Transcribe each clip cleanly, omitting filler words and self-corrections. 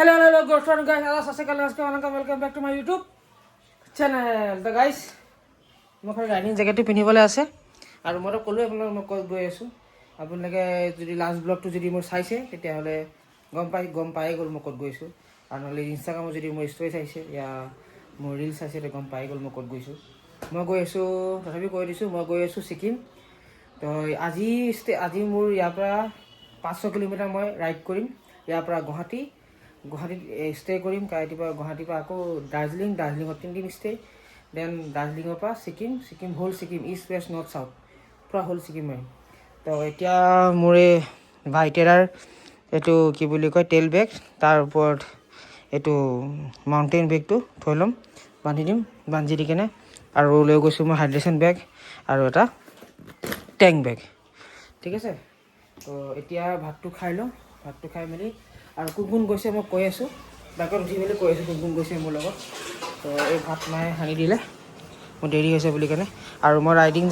Hello, good friend guys. Welcome back to my YouTube channel. The guys, মই riding জেকেটটো পিন্ধিবলৈ আছে আৰু মই ক'লো আপোনালোকক মই ক'ত গৈ আছো আপোনালোকে যদি লাষ্ট ব্লগটো যদি মোৰ চাইছে তেতিয়াহ'লে গম পাই গ'ল মই ক'ত গৈছো আৰু নহ'লে ইনষ্টাগ্ৰামত যদি মোৰ ষ্টৰি চাইছে ইয়া মোৰ ৰিল চাইছে তেতিয়া গম পাই গ'ল মই ক'ত গৈছো মই গৈ আছো তথাপি কৈ দিছোঁ মই গৈ আছো ছিকিম তো আজি মোৰ ইয়াৰ পৰা 500 কিলোমিটাৰ মই ৰাইড কৰিম ইয়াৰ পৰা গুৱাহাটীত ষ্টে কৰিম ৰাতিপুৱা গুৱাহাটীৰ পৰা আকৌ দাৰ্জিলিঙত 3 দিন ষ্টে দেন দাৰ্জিলিঙৰ পৰা Sikkim whole Sikkim east west north south পূৰা হোল ছিকিম মাৰিম তো এতিয়া মোৰ এই ভাইটেৰাৰ এইটো কি বুলি কয় টেইল বেগ তাৰ ওপৰত এইটো মাউণ্টেইন বেগটো থৈ ল'ম বান্ধি দি কেনে আৰু লৈ গৈছোঁ মই হাইড্ৰেশ্যন বেগ আৰু এটা টেংক বেগ ঠিক আছে তো এতিয়া ভাতটো খাই লওঁ ভাতটো খাই মেলি আৰু কোন গৈছে মই কৈ আছোঁ বাইকত উঠি মেলি কৈ আছোঁ কোন গৈছে মোৰ লগত তো এই ভাত মায়ে সানি দিলে মোৰ দেৰি হৈছে বুলি কেনে আৰু মই ৰাইডিং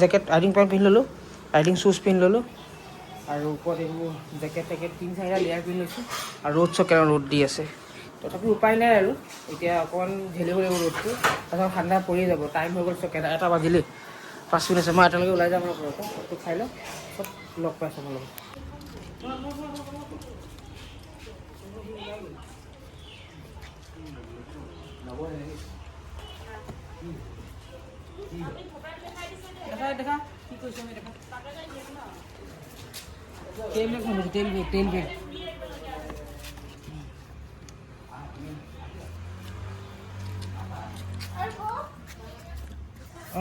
পেণ্ট পিন্ধি ল'লোঁ ৰাইডিং শ্বুজ পিন্ধি ল'লোঁ আৰু ওপৰত এইবোৰ জেকেট 3-4টা লেয়াৰ পিন্ধি লৈছোঁ আৰু ৰ'দ দি আছে তথাপি উপায় নাই আৰু এতিয়া অকণমান ঢেলিব লাগিব ৰ'দটো তাৰপিছত ঠাণ্ডা পৰি যাব টাইম হৈ গ'ল এটা বাজিলেই 5 মিনিট আছে মই এটালৈকে ওলাই যাম আৰু ঘৰতে ভাতটো খাই লওঁ চব লগ পাইছোঁ মোৰ লগত দেখা কি কৈছোঁ আমি দেখা তেল বেগ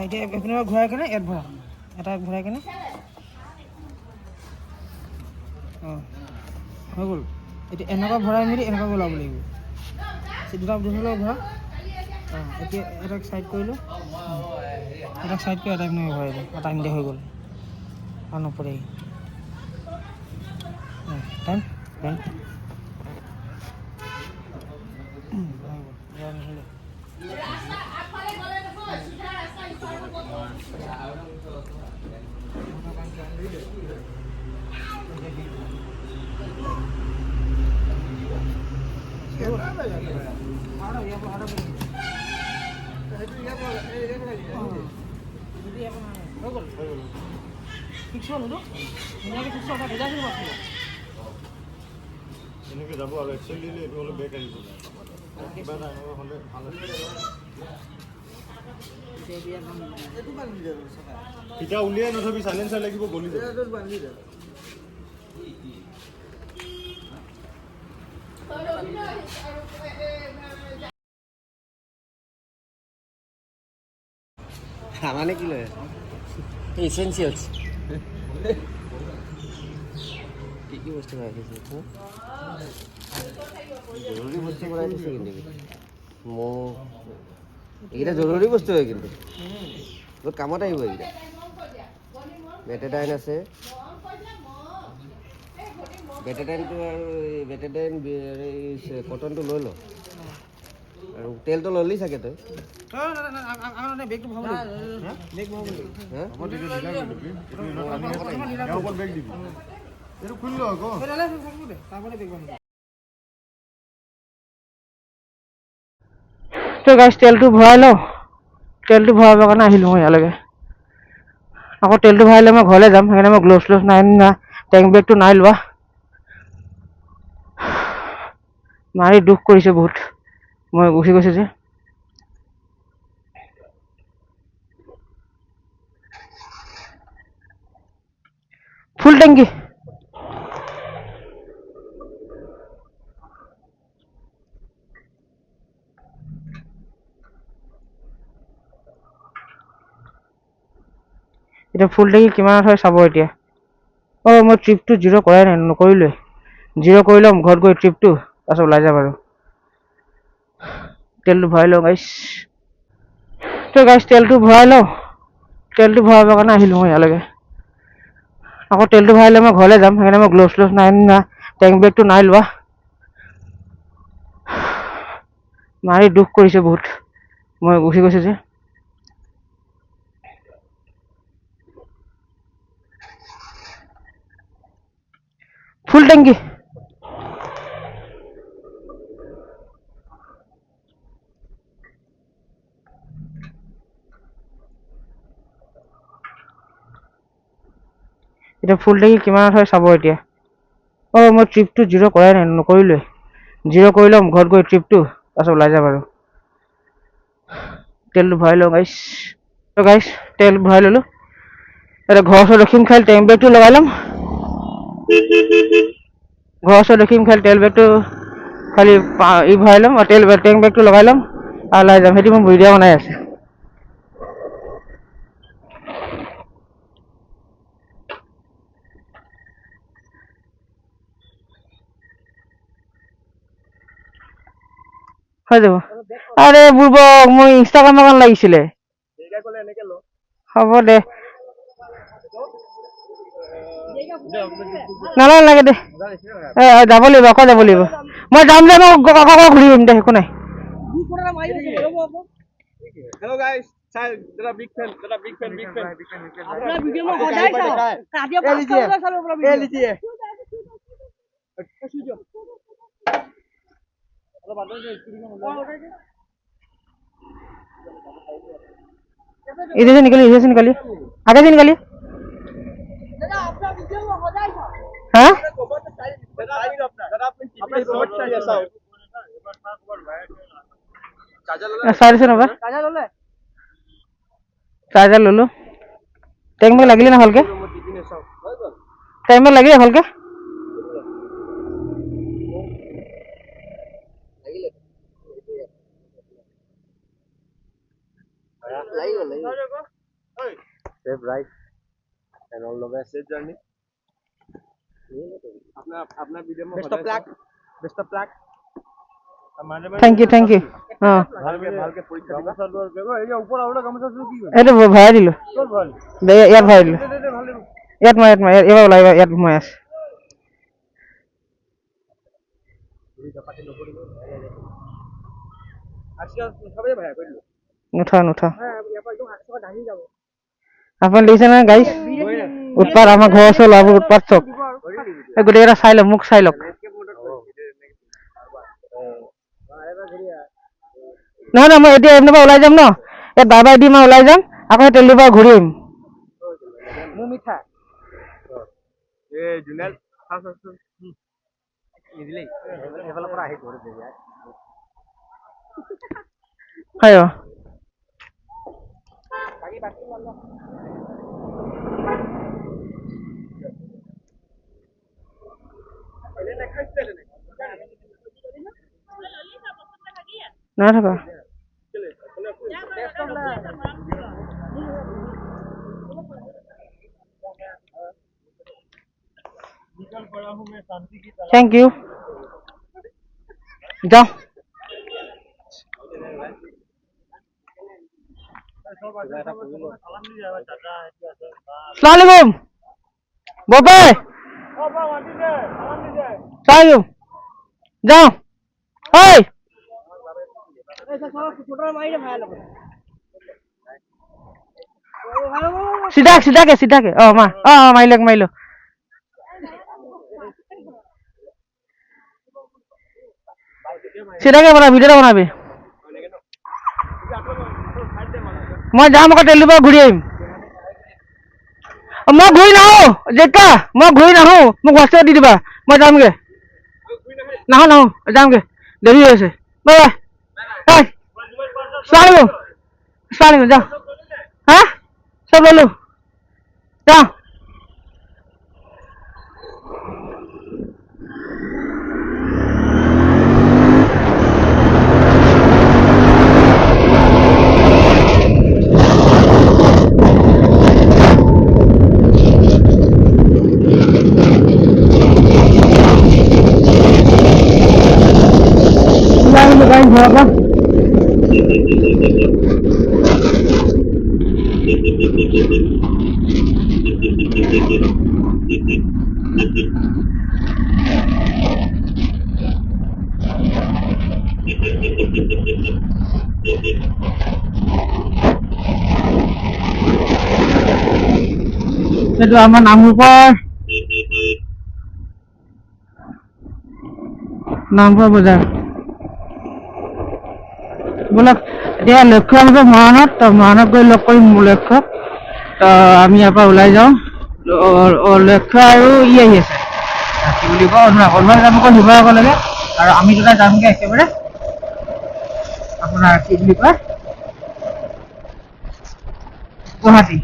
এতিয়া এইপিনে ঘূৰাই কেনে ইয়াত ভৰা এটা ঘূৰাই কেনে অঁ হৈ গ'ল এতিয়া এনেকুৱা ভৰাই মেলি এনেকুৱা ওলাব লাগিব দুটা ভৰা অঁ এতিয়া এটাক চাইড কৰিলোঁ এটাক চাইড কৰি এটাক নহয় ভৰাই দিওঁ এটা নিদে হৈ গ'ল আৰু নপৰে টাইম এনেকৈ যাব আৰু একচুৱেলি এইটো অলপ বেক আহিব কিবা এটা হ'লে ভাল এতিয়া উলিয়াই নথবি চাইলেঞ্চাৰ লাগিব গলি মানে কি লৈ এচেঞ্চিয়েলছ কি বস্তু ৰাখিছে জৰুৰী বস্তু বনাই দিছে কিন্তু মোক এইকেইটা জৰুৰী বস্তু হয় কিন্তু বহুত কামত আহিব এইকেইটা বেটাডাইন আছে বেটাডাইনটো আৰু বেটাডাইন কটনটো লৈ ল আৰু তেলটো ল'লি চাগে তই বেগটো ভৰাব বেগ ভৰাব এইটো খুলি ল আকৌ তো গাইছ তেলটো ভৰাই লওঁ তেলটো ভৰাবৰ কাৰণে আহিলোঁ মই ইয়ালৈকে আকৌ তেলটো ভৰালে মই ঘৰলৈ যাম সেইকাৰণে মই গ্ল'ভছ নাই টেংক বেগটো নাই লোৱা মাৰি দুখ কৰিছে বহুত মই গুচি গৈছোঁ যে ফুল টেংকি এতিয়া ফুল টেংকি কিমানত হয় চাব এতিয়া অঁ মই ট্ৰিপটো জিৰ' কৰাই নাই নকৰিলোৱে জিৰ' কৰি ল'ম ঘৰত গৈ ট্ৰিপটো তাৰপিছত ওলাই যাম আৰু তেলটো ভৰাই লওঁ গাইছ তো গাইছ তেলটো ভৰাই লওঁ তেলটো ভৰাবৰ কাৰণে আহিলোঁ মই ইয়ালৈকে আকৌ তেলটো ভৰালে মই ঘৰলৈ যাম সেইকাৰণে মই গ্ল'ভছ নাই টেংক বেগটো নাই লোৱা মাৰি দুখ কৰিছে বহুত মই গুচি গৈছোঁ যে ফুল টেংকি এতিয়া ফুল টেংকি কিমানত হয় চাব এতিয়া। মই ট্ৰিপটো 0 কৰাই নাই, নকৰিলোৱে। 0 কৰি ল'ম ঘৰত গৈ ট্ৰিপটো, তাৰপিছত ওলাই যাম আৰু। তেলটো ভৰাই লওঁ গাইছ। তো গাইছ তেল ভৰাই ল'লোঁ। এতিয়া ঘৰৰ ওচৰত ৰখিম, খালি টেংক বেগটো লগাই ল'ম। ঘৰৰ ওচৰত ৰখিম, খালি তেল বেগটো খালি ভৰাই ল'ম আৰু টেংক বেগটো লগাই ল'ম আৰু ওলাই যাম। সেইটো মই ভিডিঅ' বনাই আছে। হৈ যাব। আৰে বুৰ্বক, মই ইনষ্টাগ্ৰামৰ কাৰণে লাগিছিলে। হ'ব দে, নালাগে দে। যাব লাগিব, আকৌ যাব লাগিব। মই যাম দে, মই আকৌ ঘূৰি আহিম দে, একো নাই। Hello guys, Sahil, they're a big fan. अपना वीडियो में हो जाए तो काटियो पास करो सालो अपना वीडियो ले लीजिए इधर से निकलिए, आगे से निकलिए। दादा अपना वीडियो में हो जाए तो हाँ साइड से नंबर चार्जर लो टैंक में लगिले ना हल्के टैंक में लगिले हल्के Safe ride and all the best. Safe journey. अपना वीडियो में Best of luck. Best of luck. Thank you हाँ ভালকে পৰীক্ষা দিবা এই ওপৰ আউলা গামছা কি হয় এইটো ভৰাই দিলো তোৰ ভাল ইয়াত ভৰাই দিলো ভালে ইয়াত মই এবাৰ ওলাই ইয়াত মই আছে আজকে সবাই ভাই কইলো নুঠা হ্যাঁ ইয়াৰ একদম 800 দাহি যাব আপুনি দেখিছে না গাইছ উৎপাত আমাৰ ঘৰৰ ওচৰৰ ল'ৰাবোৰ উৎপাত চক গোটেইকেইটা চাই লওক মোক চাই লওক নহয় মই এতিয়া এমনৰ পৰা ওলাই যাম ন ইয়াত বাই বাই দি মই ওলাই যাম আকৌ তেলটোৰ পৰা ঘূৰি আহিম মোৰ মিঠা এ জুনেল ফাস নিদিলে এফালৰ পৰা আহি ঘৰত যাবি হয় না থাকা थैंक यू जाओ सलाम बोपे सलाम जाओ ओए ऐसा सारा फोटो मारी दे भाई लोग सीधा के ओ माइलो सीधा के बना वीडियो बनाबी मैं जाम আকৌ তেল পৰা ঘূৰি আহিম মই ঘূৰি নাহো জেকা মই ঘূৰি নাহো মোক হোৱাটছএপ দি দিবা মই যামগে নাহো যামগে দেৰি হৈ আছে বাই বাই সালাম যাও হ্যাঁ সব বলো যাও berapa? Itu aman Nampur Bazaar बोलक এতিয়া লক্ষ্য আছে মৰাণত তো মৰাণত গৈ লগ কৰিম মোৰ লক্ষ্য তো আমি ইয়াৰ পৰা ওলাই যাওঁ লক্ষ্য আৰু ই আহি আছে কি বুলি কয় অনুৰাগ যাব অকল শিৱসাগৰলৈকে আৰু আমি দুটা যামগৈ একেবাৰে আপোনাৰ কি বুলি কয় গুৱাহাটী।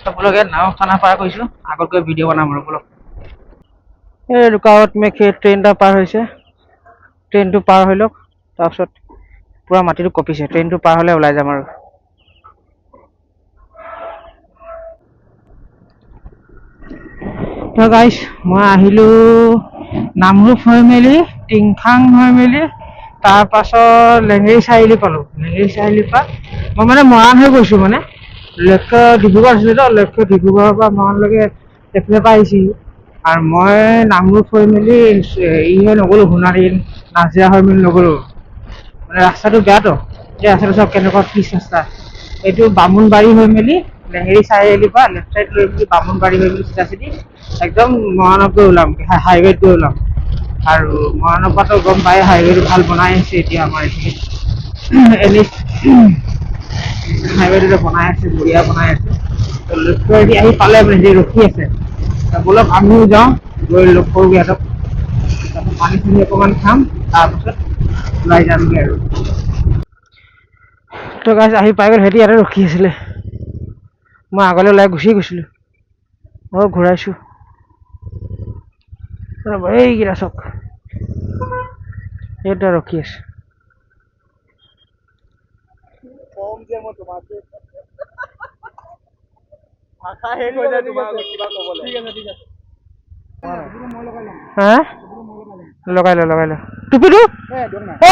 আপোনালোকে নাও খানা পাৰ কৰিছো আগত গৈ ভিডিঅ' বনাম আৰু বলক। এই ৰুকাৱত মে ট্ৰেইন এটা পাৰ হৈছে, ট্ৰেইনটো পাৰ হৈ লওক তাৰপিছত পুৰা মাটিটো কঁপিছে, ট্ৰেইনটো পাৰ হ'লে ওলাই যাম আৰু। তো গাইছ মই আহিলোঁ নামৰূপ হৈ মেলি টিংখাং হৈ মেলি তাৰপাছত লেঙেৰী চাৰিআলি পালোঁ। লেঙেৰী চাৰিআলিৰ পৰা মই মানে মৰাণ হৈ গৈছোঁ, মানে লক্ষ্য ডিব্ৰুগড় আছিলে তো, লক্ষ্য ডিব্ৰুগড়ৰ পৰা মৰাণলৈকে এইফালৰ পৰা আহিছিলোঁ আৰু মই নামৰূপ হৈ মেলি ই হৈ নগ'লোঁ, সোণাৰী নাজিৰা হৈ মেলি নগ'লোঁ, মানে ৰাস্তাটো বেয়াতো। এই ৰাস্তাটো চব কেনেকুৱা পিচ ৰাস্তা, এইটো বামুণবাৰী হৈ মেলি লেঙেৰী চাৰিআলিৰ পৰা লেফ্ট চাইড লৈ মেলি বামুণবাৰী হৈ মেলি চিধা চিধি একদম মৰাণত গৈ ওলাম, হাইৱেত গৈ ওলাম। আৰু মৰাণৰ পৰাতো গম পায় হাইৱেটো ভাল বনাই আছে এতিয়া আমাৰ এইখিনি এনে হাইৱেটো বনাই আছে, বঢ়িয়া বনাই আছে। লক্ষ্যদি আহি পালে মানে যে ৰখি আছে, বলক আমিও যাওঁ গৈ লগ কৰোঁ সিহঁতক, তাৰপিছত পানী চানী অকণমান খাম তাৰপিছত ওলাই যামগৈ আৰু। তো গাইছ আহি পাই গ'ল, সিহঁতি ইয়াতে ৰখি আছিলে, মই আগলৈ ওলাই গুচি গৈছিলোঁ। মই ঘূৰাইছোঁ এইকেইটা চক এইটা ৰখি আছে। কম যে মই তোমাকে ভাষা শেষ হৈ যায় তোমাৰ কিবা ক'বলৈ। ঠিক আছে ঠিক আছে। হা লগাই ল টুপিটো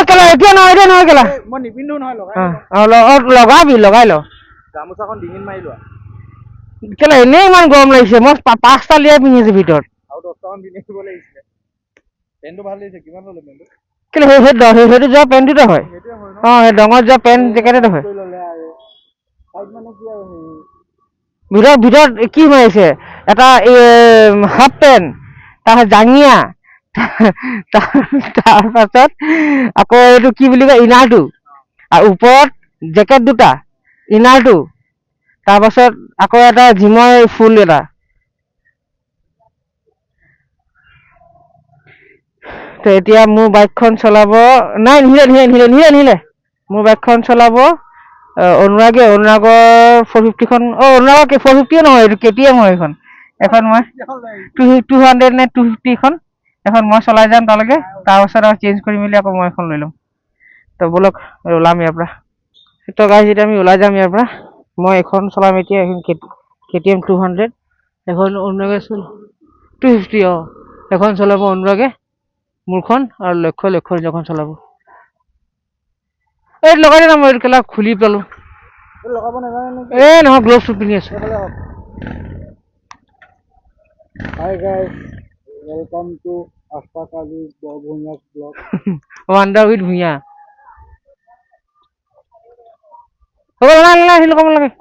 কেলা এতিয়া নহয় কেলা মই নিপিন্ধো নহয় লগাবি লগাই ল গামোচাখন ডিঙিত মাৰি লোৱা কেলা এনেই ইমান গৰম লাগিছে, মই 5টা লিয়াই পিন্ধি আছো ভিতৰত আৰু 10টামান পিন্ধি আহিব লাগিছিলে। পেণ্টটো ভাল লাগিছে, কিমান ল'লে পেণ্টটো? কেলে সেইটো যোৱা পেণ্টটোতে হয়, সেইটোৱে হয় ন? সেই ডঙত যোৱা পেণ্ট জেকেটতে হয়। কৰি ল'লে আৰু চাইড মানে কি আৰু ভিতৰত কি সোমাইছে, এটা হাফ পেণ্ট, তাৰপাছত জাঙিয়া, তাৰপাছত আকৌ এইটো কি বুলি কয় ইনাৰটো, আৰু ওপৰত জেকেট দুটা, ইনাৰটো, তাৰপাছত আকৌ এটা জিমৰ ফুল এটা। তো এতিয়া মোৰ বাইকখন চলাব নাই, নিহিলে মোৰ বাইকখন চলাব অনুৰাগৰ 450খন। অনুৰাগৰ 450 নহয়, এইটো KTM হয় এইখন। এখন মই 200 নে 250খন এখন মই চলাই যাম তালৈকে, তাৰপাছত আৰু চেঞ্জ কৰি মেলি আকৌ মই এখন লৈ ল'ম। তো ব'লক ওলাম ইয়াৰ পৰা। তো গাইছ এতিয়া আমি ওলাই যাম ইয়াৰ পৰা, মই এখন চলাম এতিয়া, এখন KTM 200, এখন অনুৰাগে 250 এখন চলাব অনুৰাগে মোৰখন, আৰু লক্ষ্য নিজৰখন চলাব। এই লগাই দে না, মই কেলা খুলি পেলালো। লগাব নাজানে নেকি? নহয় গ্লভছ পিন্ধি আছো। Hi guys, welcome to Astakali Bhuyan's blog. Wander with Bhuyan. হ'ব নালাগে লগাব নালাগে।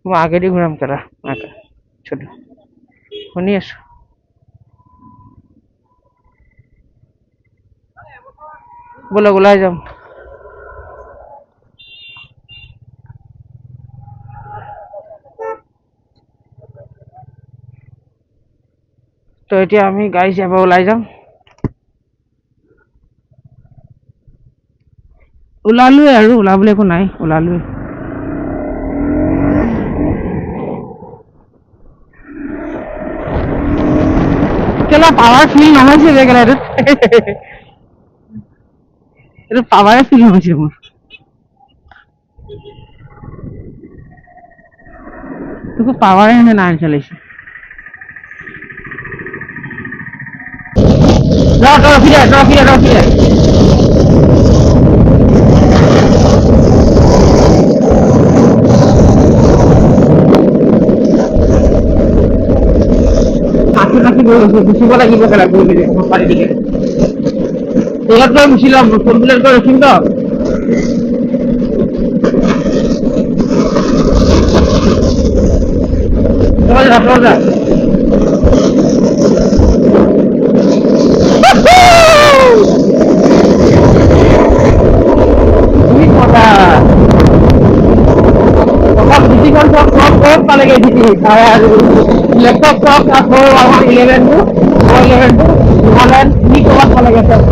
মই আগেদি ঘূৰাম কেলা, শুনি আছো। ব'লক ওলাই যাম। তো এতিয়া আমি গাড়ী যাব ওলাই যাম। ওলালোৱে আৰু, ওলাবলৈ একো নাই, ওলালোৱে। কেলা পাৱাৰ ফিল নহৈছে যে কেলা এইটো পাৱাৰে ফিল নহৈছে মোৰ। তোকে পাৱাৰে নাই চলাইছে। ৰখি দে গুচিব লাগিব কেলা, পাৰি দিকে তলত গৈ গুচি লম, ফোনবিলাক গৈ ৰখিম তো। পালেগে লেপটপ চক আকৌ আমাৰ 11টো হিমালয়ান কি ক'ৰবাত পালেগে চব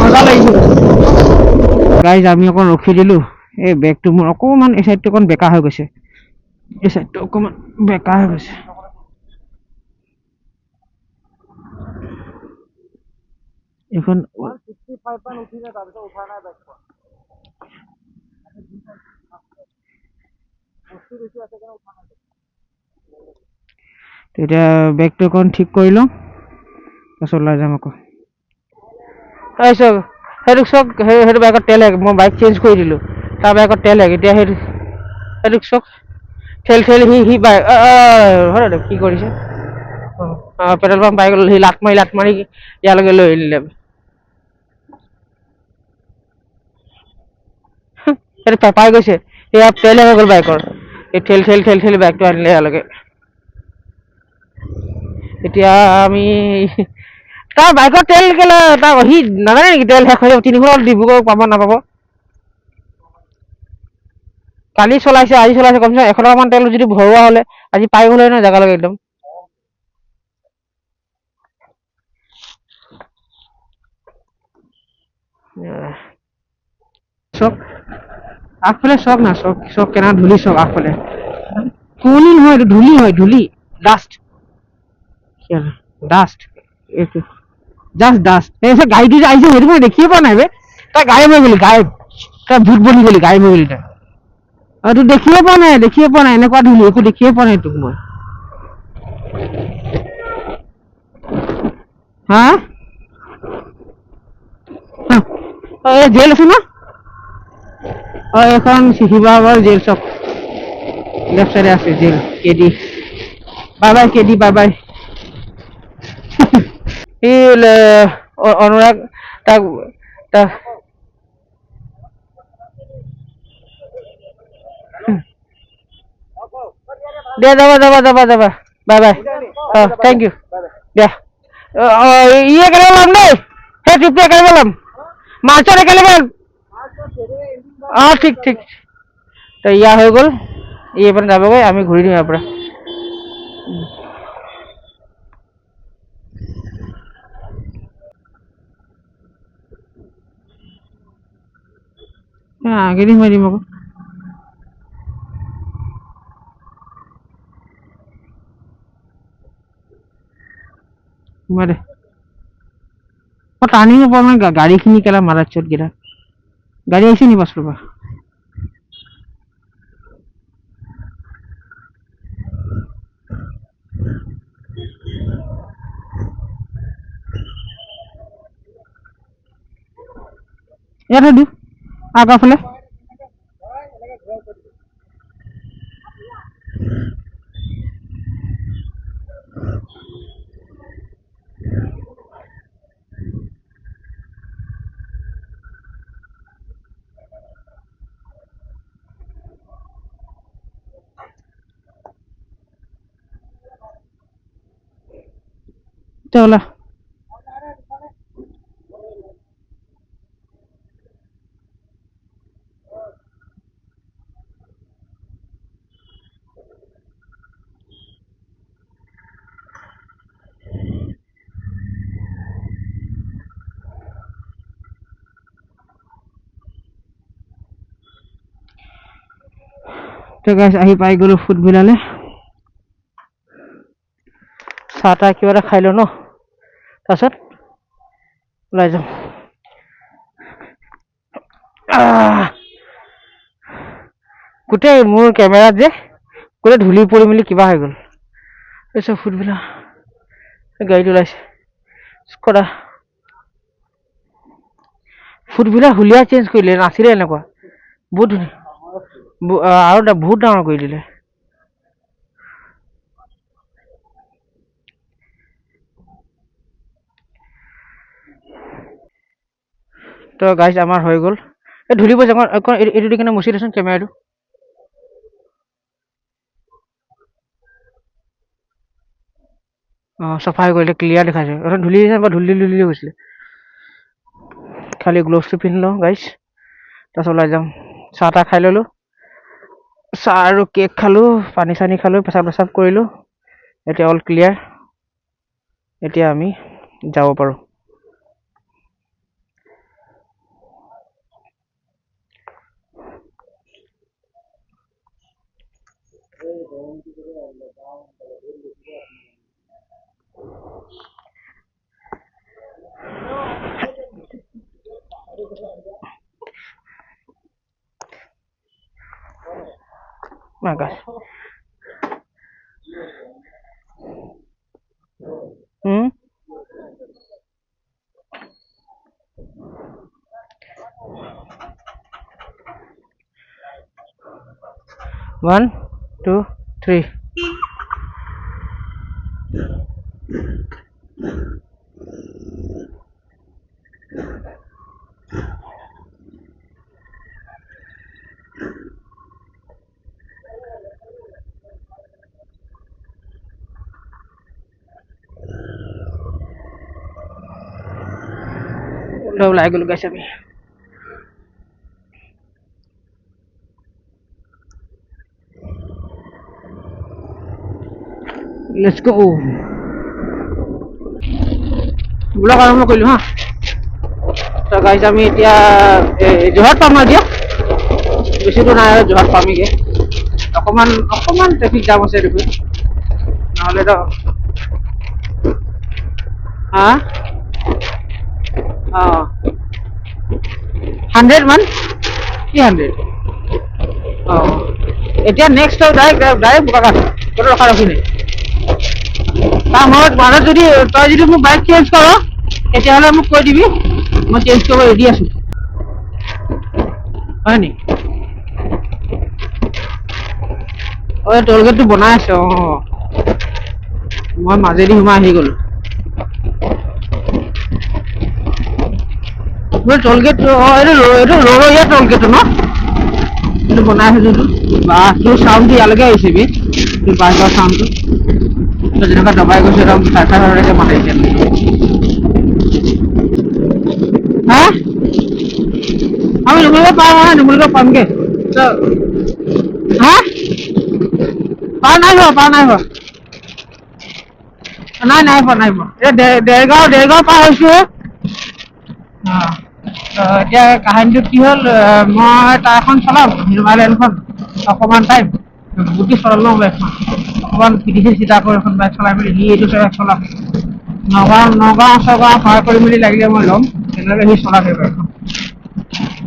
মজা লাগিছিল। গাইজ আমি অকণ ৰখি দিলো, এই বেগটো মোৰ অকণমান এই চাইডটো অকণ বেকা হৈ গৈছে, এই চাইডটো অকণমান বেকা হৈ গৈছে। এখন এতিয়া বেগটো অকণ ঠিক কৰি লওঁ, তাৰপিছত ওলাই যাম আকৌ। চাওক সেইটো চাওক, সেইটো বাইকত তেল শেষ, মই বাইক চেঞ্জ কৰি দিলোঁ, তাৰ বাইকত তেল শেষ। এতিয়া সেইটো চাওক ঠেলি সি বাইক কি কৰিছে, পেট্ৰল পাম্প পাই গ'ল, সি লাট মাৰি ইয়ালৈকে লৈ আহিলে। সেইটো পাই গৈছে, এয়া তেল শেষ হৈ গ'ল বাইকৰ, এই ঠেলি বাইকটো আনিলে ইয়ালৈকে। এতিয়া আমি তাৰ বাইকৰ তেল কেলে, তাৰ সি নাজানে নেকি তেল শেষ হৈ যাব, 300 ডিব্ৰুগড় পাব নাপাব। কালি চলাইছে আজি চলাইছে, কমচে কম 100 টকামান তেল যদি ভৰোৱা হ'লে আজি পাই গ'লে নহয় জেগালৈকে একদম। চক আগফালে চক না, চক কেনেকা ধূলি, চক আগফালে কুঁৱলী নহয়, এইটো ধূলি হয়, ধূলি ডাষ্ট এইটো জাষ্ট ডাষ্ট। এই গাড়ীটো যে আহিছে সেইটো মই দেখিয়ে পোৱা নাই বে, তাই গাড়ী হৈ গ'লি, গাড়ী তাই ভূত বনি গ'লি, গাড়ী হৈ গ'লি তাই। আৰু তোক দেখিয়ে পোৱা নাই এনেকুৱা ধূলি, একো দেখিয়ে পোৱা নাই তোক মই। হা এই জেল আছে না, এখন শিৱসাগৰ জেল চক লেফ্ট চাইডে আছে জেল, কেডি। বাই কেডি, বাই। এই অনুৰাগ তাক দিয়া, যাবা, বাই। থেংক ইউ দিয়া। একেলগে ওলাম দেই, সেই ট্ৰিপটো একেলগে ওলাম, মাৰ্চত একেলগে। ঠিক তো ইয়া হৈ গ'ল, এইপিনে যাবগৈ, আমি ঘূৰি দিম ইয়াৰ পৰা। আগেদি সোমাই দিম আকৌ। সোমাই দে, মই টাৰ্ণিং নাপাওঁ মানে, গাড়ীখিনি কেলা মাৰা চোট কেইটা। গাড়ী আহিছে নি পাছফালৰ পৰা? ইয়াতে দিওঁ আগৰ ফালে। ওলা তো গাইছ, আহি পাই গ'লো ফুটবিলালে। চাহ তাহ কিবা এটা খাই লওঁ ন, তাৰপাছত ওলাই যাম। গোটেই মোৰ কেমেৰাত যে গোটেই ধূলি পৰি মেলি কিবা হৈ গ'ল। তাৰপিছত ফুটবিলা গাড়ীত ওলাইছে, স্কডা ফুটবিলাক হুলিয়া চেঞ্জ কৰিলে, নাছিলে এনেকুৱা, বহুত ধুনীয়া, আৰু বহুত ডাঙৰ কৰি দিলে। তো গাইজ আমাৰ হৈ গ'ল, এই ধূলি পৰিছে এইটো দি কিনে মুচি দেচোন কেমেৰাটো। চাফাই কৰিলে ক্লিয়াৰ দেখাইছে ধূলি ধূলি গৈছিলে খালি গ্লভছটো পিন্ধি লওঁ গাইছ তাৰপিছত ওলাই যাম চাহ তাহ খাই ল'লোঁ চাহ আৰু কেক খালোঁ পানী চানী খালোঁ পেচাব কৰিলোঁ এতিয়া অল ক্লিয়াৰ এতিয়া আমি যাব পাৰোঁ My God. One, two, three. ওলাই গ'লো গাইছ আমি লেটছ গো ব্লগ আৰম্ভ কৰিলোঁ হা তো গাইছ আমি এতিয়া যোৰহাট পাম আৰু এতিয়া বেছি দূৰ নাই আৰু যোৰহাট পামগৈ অকণমান ট্ৰেফিক জাম আছে দেখোন নহ'লেতো হা 100 মান কি 100 এতিয়া নেক্সট ডাইৰেক্ট বোকাখাট কোনো ৰখা ৰখি নাই তাৰ মাজত যদি তই যদি মোক বাইক চেঞ্জ কৰ তেতিয়াহ'লে মোক কৈ দিবি মই চেঞ্জ কৰিব ৰেডি আছোঁ হয় নি টোল গেটটো বনাই আছে মই মাজেদি সোমাই আহি গ'লো টোল গেট এইটো ৰৰৈয়া টোল গেট ন এইটো বনাই আছে যোনটো বাছটোৰ চাউণ্ডটো ইয়ালৈকে আহিছে বাছৰ চাউণ্ডটো যেনেকুৱা দবাই গৈছে একদম চাৰকে মাতিছে হা আমি নুমলীগড় পাম হা নুমলীগড় পামগে হা পাৰ নাই হোৱা নাই দেৰগাঁও পাৰ হৈছো এতিয়া কাহিনীটো কি হ'ল মই টাৰখন চলাম হিমালয়ানখন অকণমান টাইম গুটি চলালোঁ বাইকখন অকণমান পিটিছে চিধা কৰি এখন বাইক চলাই মেলি সি এইটো বাইক চলাম নগাঁও চগাঁও পাৰ কৰি মেলি লাগিলে মই ল'ম তেনেকৈ সি চলাম এই বাইকখন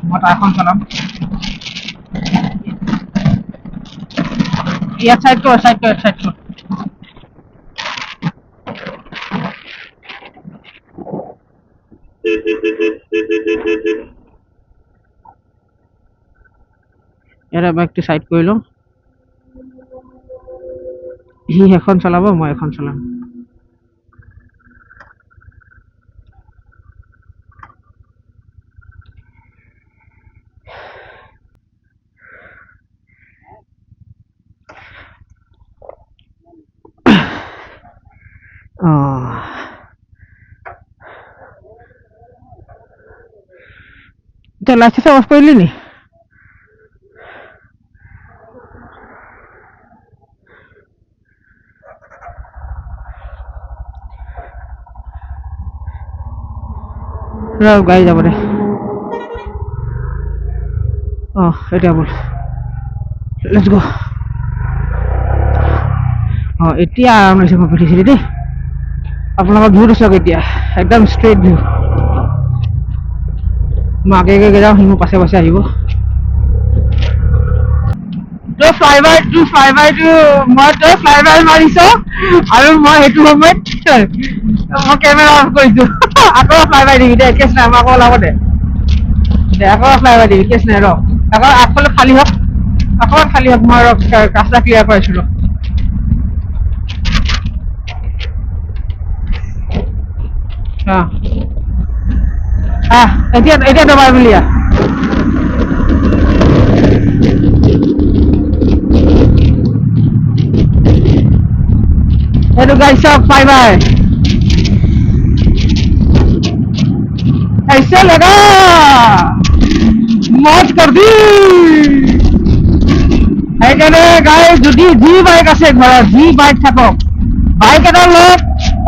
মই টাৰখন চলাম ইয়াত চাইডটো ইয়াতে বাইকটো চাইড কৰি লওঁ সি এখন চলাব মই এখন চলাম এতিয়া লাইট চাইট অফ কৰিলি নি গাড়ী যাব দে এতিয়া বল লেটছ গো এতিয়া আৰাম লাগিছে মই পিঠিছিলি দেই আপোনালোকৰ ভিউটো চাওক এতিয়া একদম ষ্ট্ৰেইট ভিউ মই আগে যাওঁ সি মোৰ পাছে আহিব তই ফ্লাইবাৰ মাৰিছ আৰু মই সেইটো সময়ত মই কেমেৰা অফ কৰিছো আকৌ ফ্লাইবাৰ দিবি দে কেছ নাই মই আকৌ ওলাব দে আকৌ ফ্লাইবাৰ দিবি কেছ নাই ৰ আকৌ আগফালে খালী হওক অকণমান খালী হওক মই ৰাস্তা ক্লিয়াৰ কৰাইছো ৰ এতিয়া দবাই বুলিয়া हेलो गाइस सब बाय बाय ऐसे लगा मौज कर दी সেইকাৰণে গাই যদি যি বাইক আছে ঘৰত যি বাইক থাকক বাইক এটা লওক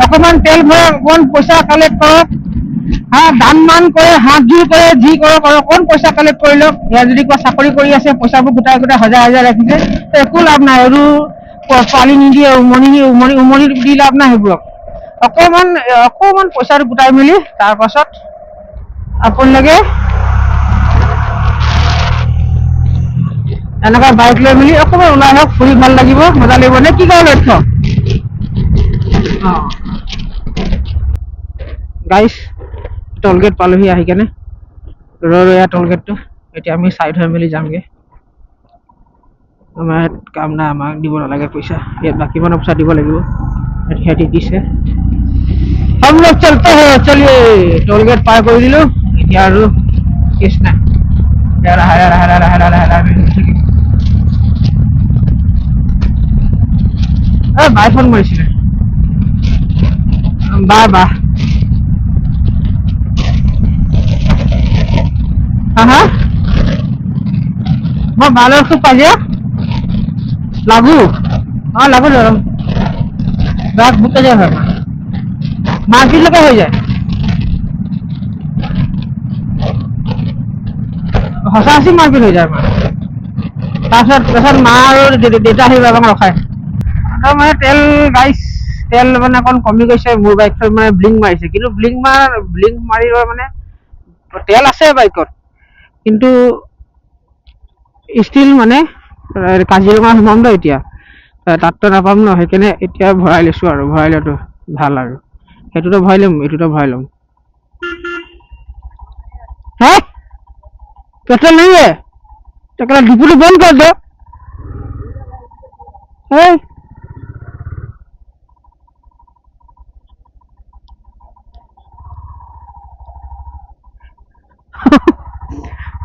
অকণমান তেল ভৰাই অকণমান পইচা কালেক্ট কৰক হা দান মান কৰে হাত জোৰ কৰে যি কৰক আৰু অকণ পইচা কালেক্ট কৰি লওক ইয়াৰ যদি কিবা চাকৰি কৰি আছে পইচাবোৰ গোটাই গোটাই হাজাৰ হাজাৰ ৰাখিছে একো লাভ নাই আৰু পানী নিদিয়ে উমনি দি লাভ নাই সেইবোৰক অকণমান পইচাটো গোটাই মেলি তাৰ পাছত আপোনালোকে এনেকুৱা বাইক লৈ মেলি অকণমান ওলাই আহক ফুৰি ভাল লাগিব মজা লাগিব নে কি কয় লক্ষ্য গাইছ টলগেট পালোহি আহি কেনে ৰয়া টলগেটটো এতিয়া আমি চাইড হৈ মেলি যামগে আমাৰ কাম নাই আমাক দিব নালাগে পইচা ইয়াত বাকী মানুহ পইচা দিব লাগিব সিহঁতি দিছে हम लोग चलते हैं चलिए टोलगेट पार कर दिलो এতিয়া আৰু কেছ নাই বাই ফোন মাৰিছিলে বা হা মই ভালো খুব পাইছে লাগু লাগু রাত বুকে যায় হয় মারপিট লোকে হয়ে যায় হসাহসি মারপিট হয়ে যায় তাৰপিছত মা আৰু দেউতা আহি বাবাক ৰখায় মানে তেল গাইছ তেল মানে অকণ কমি গৈছে মোৰ বাইকখন মানে ব্লিংক মাৰিছে কিন্তু ব্লিংক মাৰিব মানে তেল আছে বাইকত কিন্তু ষ্টিল মানে কাজিৰঙা সোমাম ন এতিয়া তাততো নাপাম ন সেইকাৰণে এতিয়া ভৰাই লৈছো আৰু ভৰাই লোৱাটো ভাল আৰু সেইটোতো ভৰাই ল'ম এইটোতো ভৰাই ল'ম है पेट्रोल नहीं है तो डिपो बंद कर दो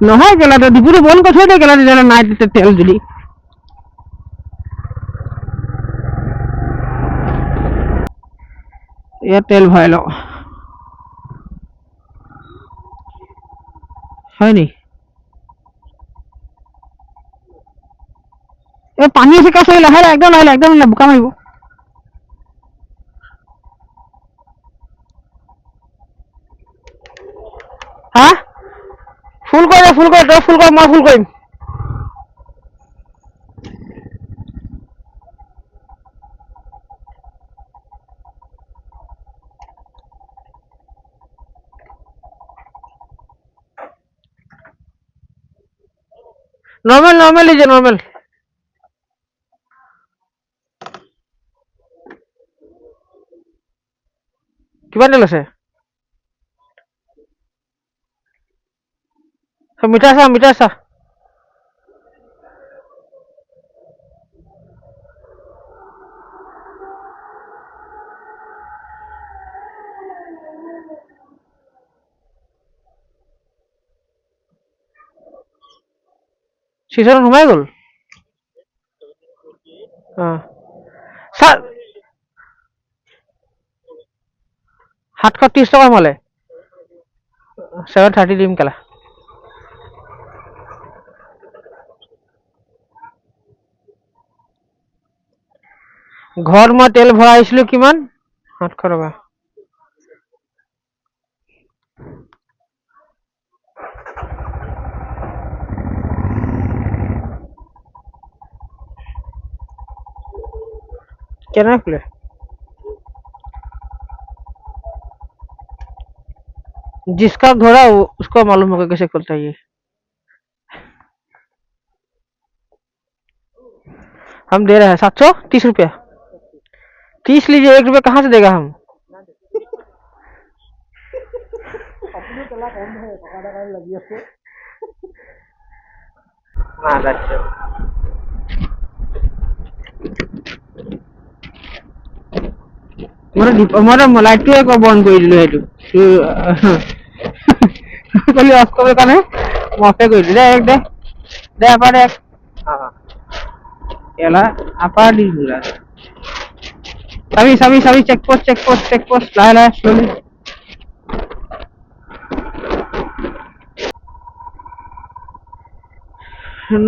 নহয় কেলা তো ডিপো বন্ধ কৰি থৈ দে কেলা তেতিয়াহ'লে নাই তেল যদি ইয়াত তেল ভৰাই লওঁ হয় নি এই পানী আছে কাছে লাহে একদম বোকা মাৰিব হা ফুল কৰে তই ফুল কৰ মই ফুল কৰিম नॉर्मल लीजिए नॉर्मल कितना तेल আছে মিটাৰ চা সিজন সোমাই গ'ল স্যাৰ 730 টকা মালে 730 দিম কেলা ঘৰ মই তেল ভৰাইছিলো কিমান 800 টকা क्या खुले जिसका घोड़ा उसको मालूम होगा कैसे खुलता है ये हम दे रहे हैं 730 रुपया 30 लीजिए 1 रुपया कहाँ से देगा हम मैं लाइट बंद कर दिल अफ कर मैं अफे कर दे दे आपार आपार চাবি চেক পোস্ট লাহে লাহে slowly.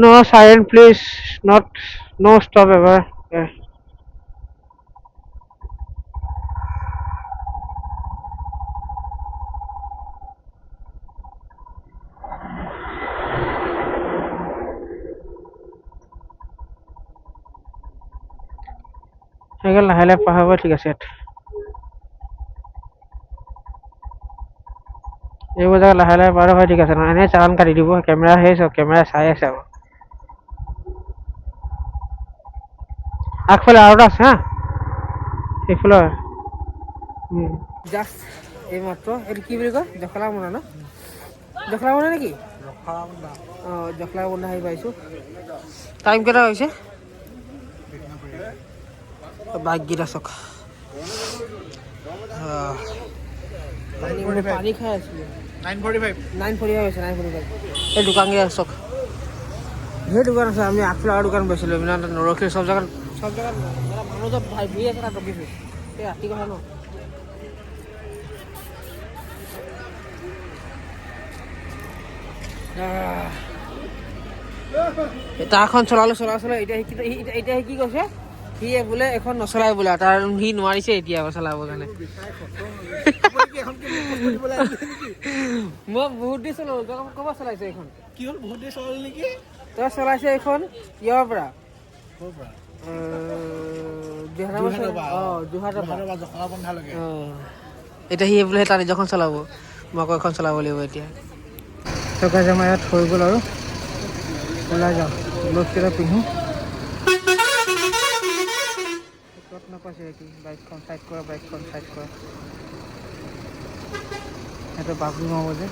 No siren please, not no stop ever. Yeah. লাহে লাহে পাৰ হ'ব ঠিক আছে ইয়াত এইবোৰ জেগা লাহে লাহে পাৰ হয় ঠিক আছে নহয় এনেই চালান কাটি দিব কেমেৰা সেই চব কেমেৰা চাই আছে আৰু আগফালে আৰু এটা আছে হা সেইফালে জাষ্ট এইমাত্ৰ এইটো কি বুলি কয় জখলা মোনা ন জখলা মোনা নেকি অঁ জখলা মোনা আহি পাইছোঁ টাইম কেইটা হৈছে বাইককেইটা চাওক পানী খাই আছিলোঁ 9:45 হৈছে 9:45 এই দোকানকেইটা চাওক ধেৰ দোকান আছে আমি আগফালে আৰু দোকান পাইছিলোঁ ইমান নৰখি চব জেগাত মানুহ য'ত ভিৰ আছে তাত ৰখিছোঁ এই ৰাতি কথা ন তাৰখন চলালে এতিয়া কি কৈছে সি বোলে এখন নচলাই বোলে তাৰ সি নোৱাৰিছে এতিয়া চলাবৰ কাৰণে মই বহুত দেৰি চলালো তই ক'ৰ পৰা চলাইছ এইখন কি হ'ল বহুত দেৰি চলালি নেকি তই চলাইছে এইখন ইয়াৰ পৰা এতিয়া সি বোলে তাৰ নিজৰখন চলাব মই আকৌ এখন চলাব লাগিব এতিয়া টকা জমা ইয়াত হৈ গ'ল আৰু ওলাই যাওঁ গ্ল'ভছকেইটা পিন্ধো নাপাইছে এইটো বাইকখন চাইড কৰা সেইটো বাবু নহ'ব যে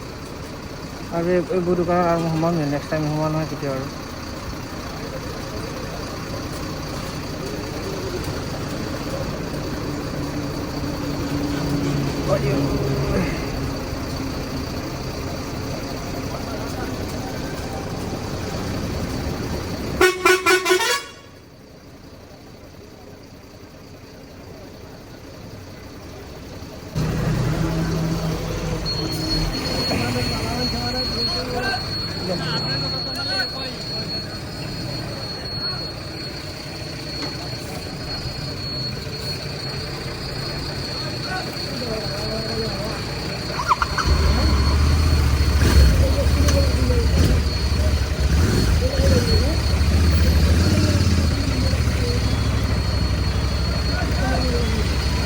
আৰু এইবোৰ দোকানত আৰু মই সোমাম নে নেক্সট টাইম সোমোৱা নহয় কেতিয়াও আৰু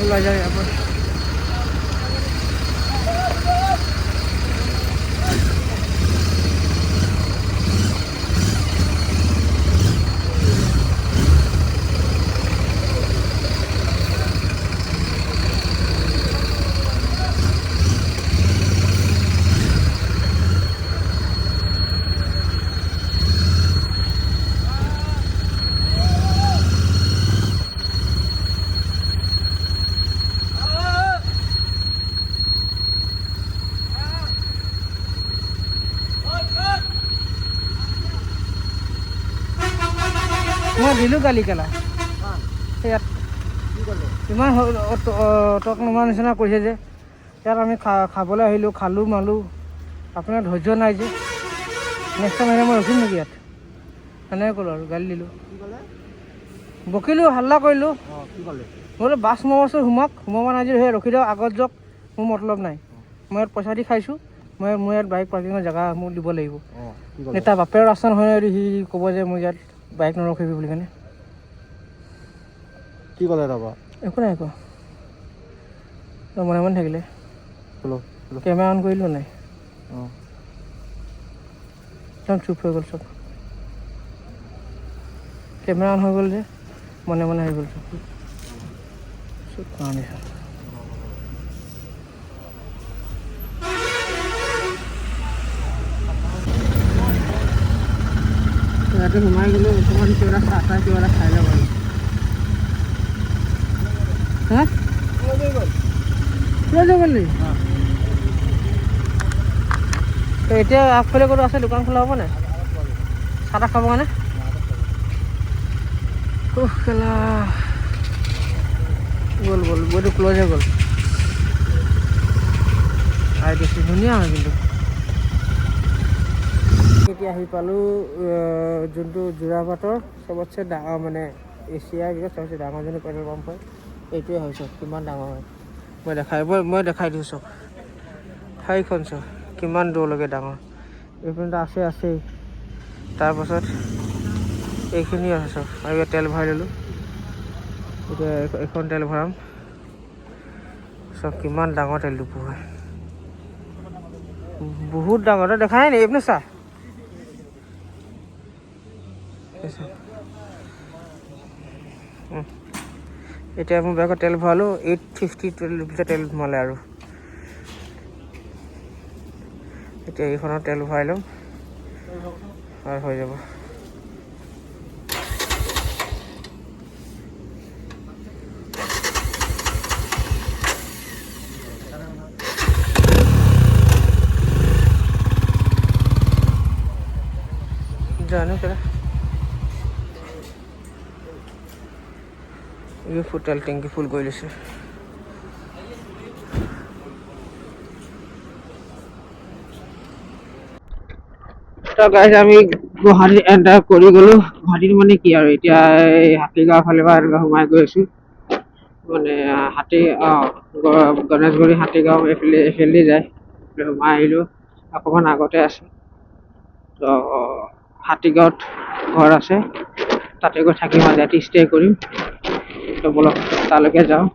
ওলাই যাওঁ ইয়াৰ পৰা মই দিলোঁ গালি কেলা ইয়াত ইমান টক নোমোৱা নিচিনা কৰিছে যে ইয়াত আমি খাবলৈ আহিলোঁ খালোঁ মালোঁ আপোনাৰ ধৈৰ্য নাই যে নেক্সট টাইম আহিলে মই ৰখিম নেকি ইয়াত সেনেকৈ ক'লোঁ আৰু গালি দিলোঁ বকিলোঁ হাল্লা কৰিলোঁ বোলো বাছ সোমাবচোন সোমাব নাই যদি সেই ৰখি দিয়ক আগত যাওক মোৰ মতলব নাই মই ইয়াত পইচা দি খাইছোঁ মোৰ ইয়াত বাইক পাৰ্কিঙৰ জেগা মোক দিব লাগিব তাৰ বাপেৰ ৰাস্তা নহয় যদি সি ক'ব যে মই ইয়াত বাইক নৰখিবি বুলি কেনে কি ক'লে তাৰপৰা একো নাই একো মনে থাকিলে কেমেৰা অন কৰিলোঁ নাই একদম চুপ হৈ গ'ল চব কেমেৰা অন হৈ গ'ল যে মনে হৈ গ'ল চব চব নিছা ইয়াতে সোমাই গ'লো অকণমান কিবা এটা খাই ল'ব আৰু হা লৈ গ'ল নি এতিয়া আগফালে ক'তো আছে দোকান খোলা হ'ব নাই চাহ তাহ খাব কাৰণে কেলা গ'ল গ'ল বইটো ক্ল'জ হৈ গ'ল আই দিছোঁ ধুনীয়া হয় কিন্তু এতিয়া আহি পালোঁ যোনটো যোৰাবাটৰ চবতছে ডাঙৰ মানে এছিয়াৰ ভিতৰত চবতছে ডাঙৰ যোনটো পেট্ৰল পাম্প হয় এইটোৱে হয় চাওক কিমান ডাঙৰ হয় মই দেখাই দিওঁ চাওক ঠাইখন চাওক কিমান দূৰলৈকে ডাঙৰ এইপিনে আছেই তাৰপাছত এইখিনি আছে চাওক আৰু ইয়াত তেল ভৰাই ল'লোঁ এতিয়া এইখন তেল ভৰাম চব কিমান ডাঙৰ তেল ডিপু হয় বহুত ডাঙৰ তই দেখাই নাই এইপিনে চা এতিয়া মোৰ বেগত তেল ভৰালোঁ 850 লিটাৰ তেল সোমালে আৰু এতিয়া এইখনত তেল ভৰাই ল'ম আৰু হৈ যাব জানো কেলা এই তেল টেংকি ফুল কৰি লৈছে গাইজ আমি গুৱাহাটী এণ্টাৰ কৰি গ'লো গুৱাহাটীত মানে কি আৰু এতিয়া এই হাতীগাঁও ফালে পৰা এনেকৈ সোমাই গৈ আছোঁ মানে গণেশগুৰি হাতীগাঁও এইফালেদি যায় সোমাই আহিলোঁ অকণমান আগতে আছে তো হাতীগাঁৱত ঘৰ আছে তাতে গৈ থাকিম আজি ৰাতি ষ্টে কৰিম তো বলক তালৈকে যাওঁ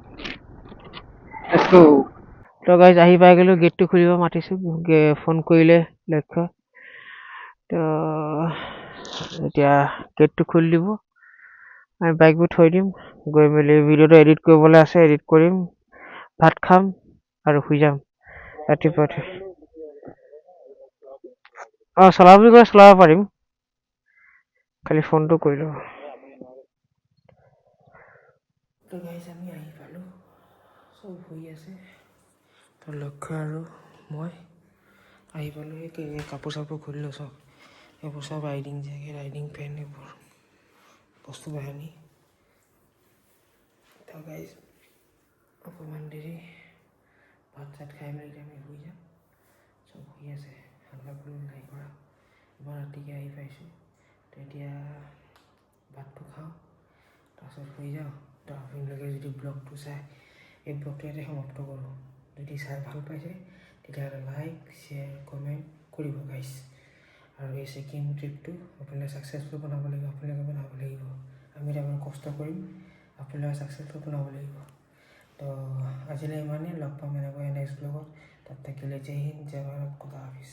তো গাইজ আহি পাই গ'লোঁ গেটটো খুলিব মাতিছোঁ ফোন কৰিলে লক্ষ্য তো এতিয়া গেটটো খুলি দিব আমি বাইকবোৰ থৈ দিম গৈ মেলি ভিডিঅ'টো এডিট কৰিবলৈ আছে এডিট কৰিম ভাত খাম আৰু শুই যাম ৰাতিপুৱা চলাব বুলি ক'লে চলাব পাৰিম খালি ফোনটো কৰি লওঁ তো গাইজ আমি আহি পালোঁ চব শুই আছে তো লক্ষ্য আৰু মই আহি পালোঁ এই কাপোৰ চাপোৰ খুলিলোঁ চব এইবোৰ চব ৰাইডিং জেকেট ৰাইডিং পেণ্ট এইবোৰ বস্তু বাহিনী তো গাইজ অকণমান দেৰি ভাত চাত খাই মেলি আমি শুই যাম চব শুই আছে হাল্লা কোনো নাই কৰা ইমান ৰাতিকৈ আহি পাইছোঁ তো এতিয়া ভাতটো খাওঁ তাৰপিছত শুই যাওঁ তো আপোনালোকে যদি ব্লগটো চাই এই ব্লগটো ইয়াতে সমাপ্ত কৰোঁ যদি চাই ভাল পাইছে তেতিয়াহ'লে লাইক শ্বেয়াৰ কমেণ্ট কৰিব গাইজ আৰু এই ছেকেণ্ড ট্ৰিপটো আপোনালোকে ছাকচেছফুল বনাব লাগিব আপোনালোকে বনাব লাগিব আমি তাৰমানে কষ্ট কৰিম আপোনালোকে ছাকচেছফুল বনাব লাগিব তো আজিলৈ ইমানেই লগ পাম এনেকৈ নেক্সট ব্লগত তাত থাকিলে জয় হিন্দ জয় ভাৰত খোদা হাফিজ